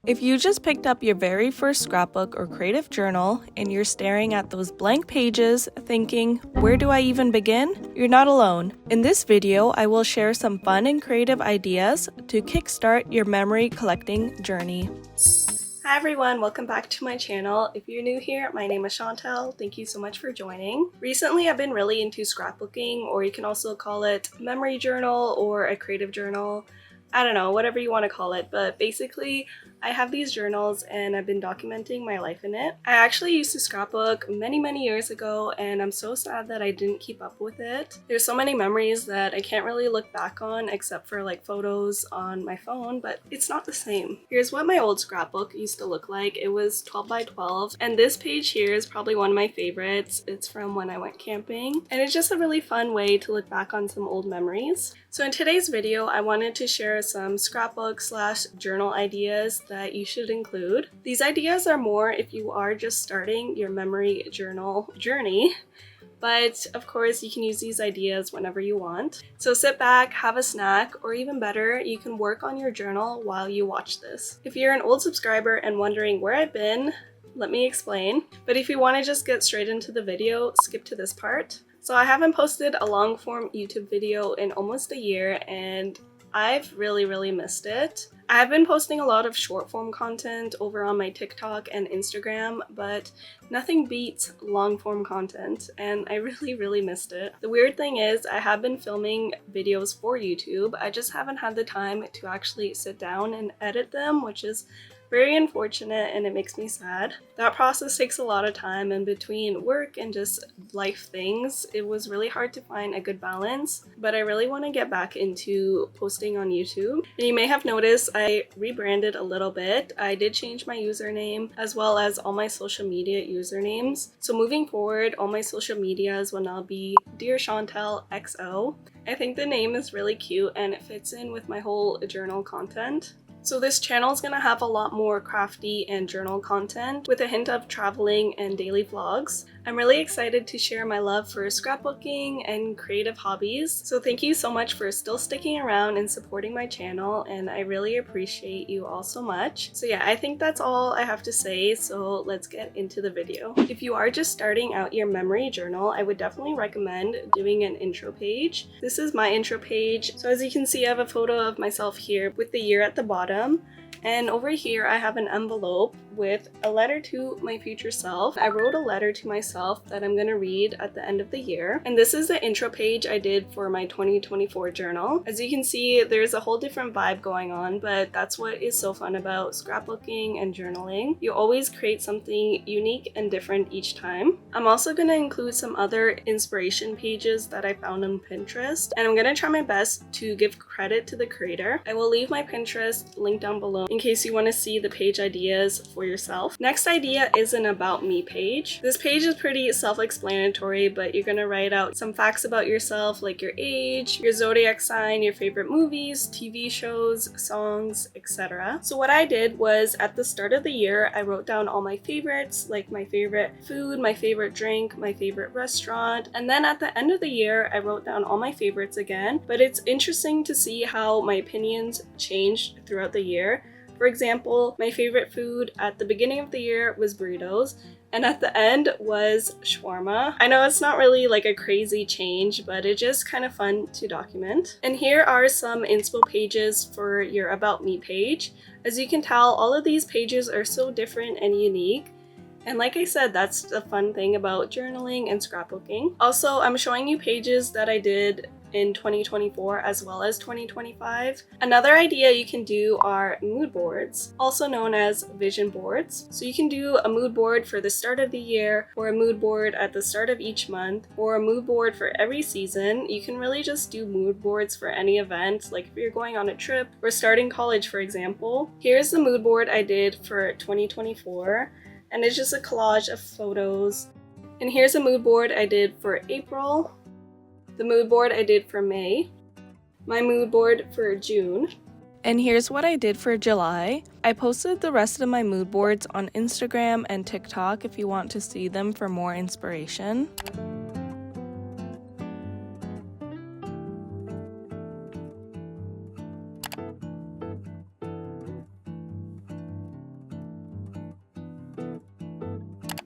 If you just picked up your very first scrapbook or creative journal and you're staring at those blank pages thinking, where do I even begin? You're not alone. In this video, I will share some fun and creative ideas to kickstart your memory collecting journey. Hi everyone, welcome back to my channel. If you're new here, my name is Chantal. Thank you so much for joining. Recently, I've been really into scrapbooking, or you can also call it memory journal or a creative journal. I don't know, whatever you want to call it, but basically I have these journals and I've been documenting my life in it. I actually used to scrapbook many years ago and I'm so sad that I didn't keep up with it. There's so many memories that I can't really look back on except for like photos on my phone, but it's not the same. Here's what my old scrapbook used to look like. It was 12 by 12 and this page here is probably one of my favorites. It's from when I went camping and it's just a really fun way to look back on some old memories. So in today's video, I wanted to share some scrapbook / journal ideas that you should include. These ideas are more if you are just starting your memory journal journey, but of course you can use these ideas whenever you want. So sit back, have a snack, or even better, you can work on your journal while you watch this. If you're an old subscriber and wondering where I've been, let me explain. But if you want to just get straight into the video, skip to this part. So I haven't posted a long form YouTube video in almost a year and I've really missed it. I've been posting a lot of short form content over on my TikTok and Instagram, but nothing beats long form content and I really missed it. The weird thing is I have been filming videos for YouTube, I just haven't had the time to actually sit down and edit them, which is very unfortunate and it makes me sad. That process takes a lot of time, and between work and just life things, it was really hard to find a good balance, but I really want to get back into posting on YouTube. And you may have noticed I rebranded a little bit. I did change my username as well as all my social media usernames. So moving forward, all my social medias will now be Dear Chantal XO. I think the name is really cute and it fits in with my whole journal content. So this channel is going to have a lot more crafty and journal content with a hint of traveling and daily vlogs. I'm really excited to share my love for scrapbooking and creative hobbies. So thank you so much for still sticking around and supporting my channel, and I really appreciate you all so much. So yeah, I think that's all I have to say, so let's get into the video. If you are just starting out your memory journal, I would definitely recommend doing an intro page. This is my intro page. So as you can see, I have a photo of myself here with the year at the bottom. And over here I have an envelope with a letter to my future self. I wrote a letter to myself that I'm gonna read at the end of the year. And this is the intro page I did for my 2024 journal. As you can see, there's a whole different vibe going on, but that's what is so fun about scrapbooking and journaling. You always create something unique and different each time. I'm also gonna include some other inspiration pages that I found on Pinterest, and I'm gonna try my best to give credit to the creator. I will leave my Pinterest link down below in case you want to see the page ideas for yourself. Next idea is an about me page. This page is pretty self-explanatory, but you're gonna write out some facts about yourself, like your age, your zodiac sign, your favorite movies, TV shows, songs, etc. So what I did was at the start of the year, I wrote down all my favorites, like my favorite food, my favorite drink, my favorite restaurant, and then at the end of the year, I wrote down all my favorites again. But it's interesting to see how my opinions changed throughout the year. For example, my favorite food at the beginning of the year was burritos, and at the end was shawarma. I know it's not really like a crazy change, but it's just kind of fun to document. And here are some inspo pages for your About Me page. As you can tell, all of these pages are so different and unique. And like I said, that's the fun thing about journaling and scrapbooking. Also, I'm showing you pages that I did in 2024 as well as 2025. Another idea you can do are mood boards, also known as vision boards. So you can do a mood board for the start of the year, or a mood board at the start of each month, or a mood board for every season. You can really just do mood boards for any event, like if you're going on a trip or starting college, for example. Here's the mood board I did for 2024, and it's just a collage of photos. And here's a mood board I did for April, the mood board I did for May, my mood board for June. And here's what I did for July. I posted the rest of my mood boards on Instagram and TikTok if you want to see them for more inspiration.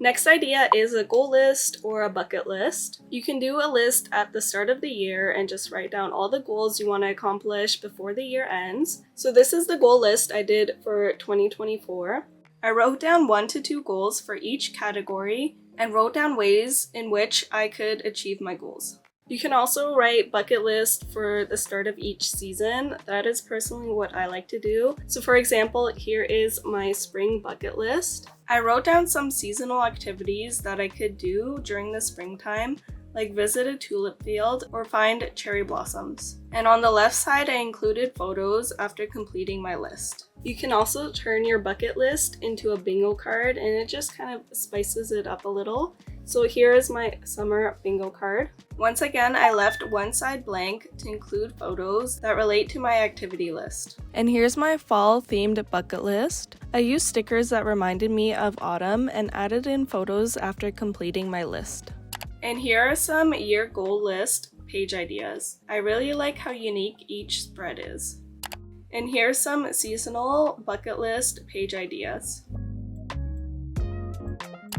Next idea is a goal list or a bucket list. You can do a list at the start of the year and just write down all the goals you want to accomplish before the year ends. So this is the goal list I did for 2024. I wrote down 1 to 2 goals for each category and wrote down ways in which I could achieve my goals. You can also write bucket list for the start of each season. That is personally what I like to do. So for example, here is my spring bucket list. I wrote down some seasonal activities that I could do during the springtime, like visit a tulip field or find cherry blossoms. And on the left side, I included photos after completing my list. You can also turn your bucket list into a bingo card and it just kind of spices it up a little. So here is my summer bingo card. Once again, I left one side blank to include photos that relate to my activity list. And here's my fall themed bucket list. I used stickers that reminded me of autumn and added in photos after completing my list. And here are some year goal list page ideas. I really like how unique each spread is. And here's some seasonal bucket list page ideas.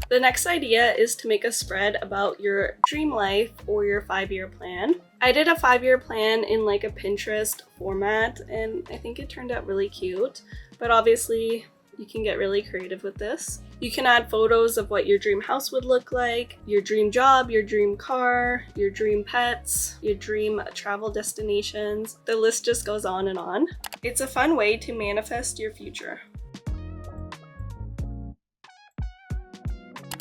The next idea is to make a spread about your dream life or your 5-year plan. I did a 5-year plan in like a Pinterest format and I think it turned out really cute, but obviously you can get really creative with this. You can add photos of what your dream house would look like, your dream job, your dream car, your dream pets, your dream travel destinations. The list just goes on and on. It's a fun way to manifest your future.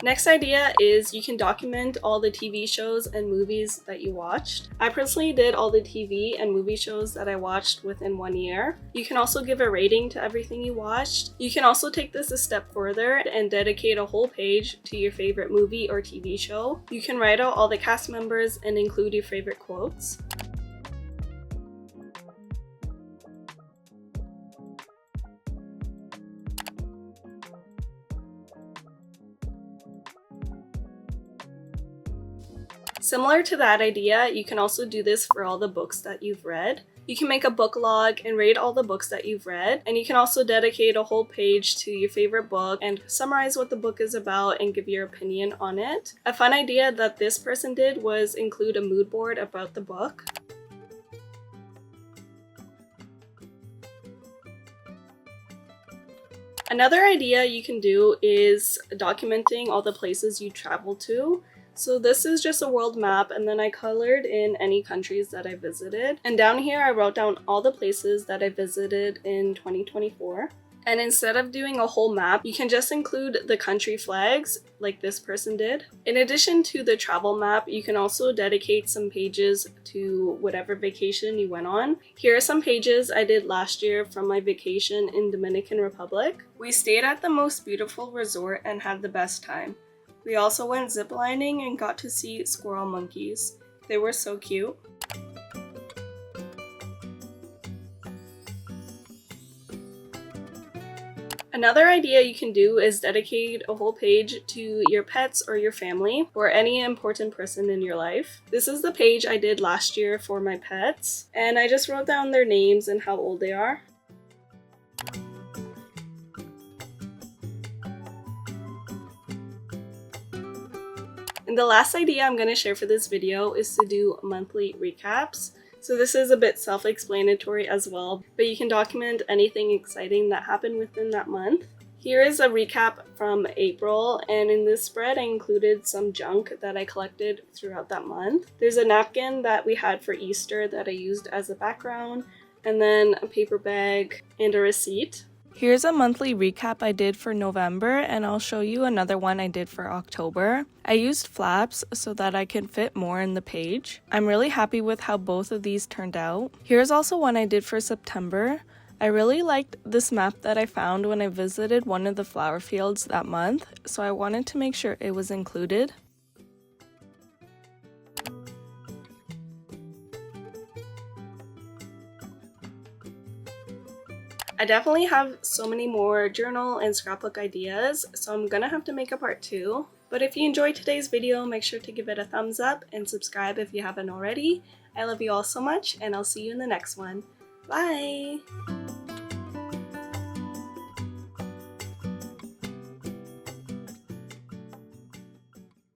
Next idea is you can document all the TV shows and movies that you watched. I personally did all the TV and movie shows that I watched within 1 year. You can also give a rating to everything you watched. You can also take this a step further and dedicate a whole page to your favorite movie or TV show. You can write out all the cast members and include your favorite quotes. Similar to that idea, you can also do this for all the books that you've read. You can make a book log and rate all the books that you've read, and you can also dedicate a whole page to your favorite book and summarize what the book is about and give your opinion on it. A fun idea that this person did was include a mood board about the book. Another idea you can do is documenting all the places you travel to. So this is just a world map and then I colored in any countries that I visited. And down here I wrote down all the places that I visited in 2024. And instead of doing a whole map, you can just include the country flags like this person did. In addition to the travel map, you can also dedicate some pages to whatever vacation you went on. Here are some pages I did last year from my vacation in Dominican Republic. We stayed at the most beautiful resort and had the best time. We also went ziplining and got to see squirrel monkeys. They were so cute. Another idea you can do is dedicate a whole page to your pets or your family or any important person in your life. This is the page I did last year for my pets, and I just wrote down their names and how old they are. And the last idea I'm going to share for this video is to do monthly recaps. So this is a bit self-explanatory as well, but you can document anything exciting that happened within that month. Here is a recap from April, and in this spread I included some junk that I collected throughout that month. There's a napkin that we had for Easter that I used as a background, and then a paper bag and a receipt. Here's a monthly recap I did for November, and I'll show you another one I did for October. I used flaps so that I can fit more in the page. I'm really happy with how both of these turned out. Here's also one I did for September. I really liked this map that I found when I visited one of the flower fields that month, so I wanted to make sure it was included. I definitely have so many more journal and scrapbook ideas, so I'm gonna have to make a part 2. But if you enjoyed today's video, make sure to give it a thumbs up and subscribe if you haven't already. I love you all so much, and I'll see you in the next one. Bye!